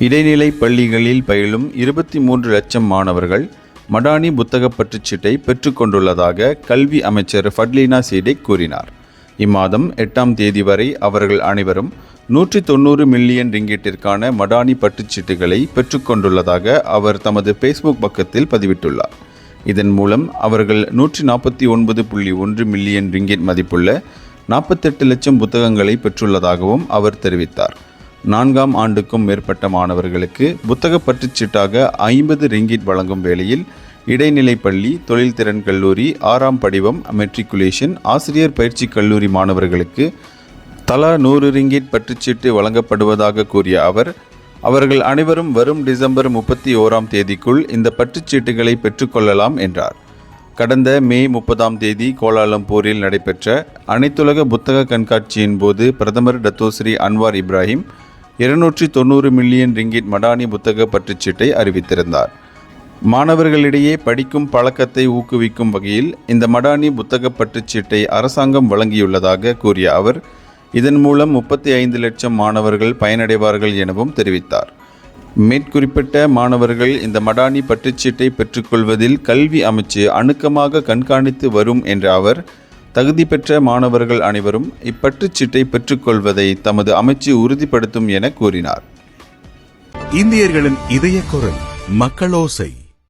இடைநிலை பள்ளிகளில் பயிலும் 23 லட்சம் மாணவர்கள் மடானி புத்தக பற்றுச்சீட்டை பெற்றுக்கொண்டுள்ளதாக கல்வி அமைச்சர் ஃபட்லினா சீடெக் கூறினார். இம்மாதம் 8ஆம் தேதி வரை அவர்கள் அனைவரும் 190 மில்லியன் ரிங்கிட்டிற்கான மடானி பற்றுச்சீட்டுகளை பெற்றுக்கொண்டுள்ளதாக அவர் தமது ஃபேஸ்புக் பக்கத்தில் பதிவிட்டுள்ளார். இதன் மூலம் அவர்கள் 149.1 மில்லியன் ரிங்கிட் மதிப்புள்ள 48 லட்சம் புத்தகங்களை பெற்றுள்ளதாகவும் அவர் தெரிவித்தார். 4ஆம் ஆண்டுக்கும் மேற்பட்ட மாணவர்களுக்கு புத்தக பற்றுச்சீட்டாக 50 ரிங்கிட் வழங்கும் வேளையில் இடைநிலை பள்ளி, தொழில்திறன் கல்லூரி, 6ஆம் படிவம், மெட்ரிகுலேஷன், ஆசிரியர் பயிற்சி கல்லூரி மாணவர்களுக்கு தலா 100 ரிங்கிட் பற்றுச்சீட்டு வழங்கப்படுவதாக கூறிய அவர்கள் அனைவரும் வரும் டிசம்பர் 31ஆம் தேதிக்குள் இந்த பற்றுச்சீட்டுகளை பெற்றுக்கொள்ளலாம் என்றார். கடந்த மே 30ஆம் தேதி கோலாலம்பூரில் நடைபெற்ற அனைத்துலக புத்தக கண்காட்சியின் போது பிரதமர் Datuk Seri Anwar Ibrahim 290 million ringgit Madani புத்தக பற்றுச்சீட்டை அறிவித்திருந்தார். மாணவர்களிடையே படிக்கும் பழக்கத்தை ஊக்குவிக்கும் வகையில் இந்த மடானி புத்தக பற்றுச்சீட்டை அரசாங்கம் வழங்கியுள்ளதாக கூறிய அவர், இதன் மூலம் 35 லட்சம் மாணவர்கள் பயனடைவார்கள் எனவும் தெரிவித்தார். மேற்குறிப்பிட்ட மாணவர்கள் இந்த மடானி பற்றுச்சீட்டை பெற்றுக்கொள்வதில் கல்வி அமைச்சு அணுக்கமாக கண்காணித்து வரும் என்ற அவர், தகுதி பெற்ற மாணவர்கள் அனைவரும் இப்பற்றுச்சீட்டை பெற்றுக்கொள்வதை தமது அமைச்சு உறுதிப்படுத்தும் என கூறினார். இந்தியர்களின் இதய குரல் மக்களோசை.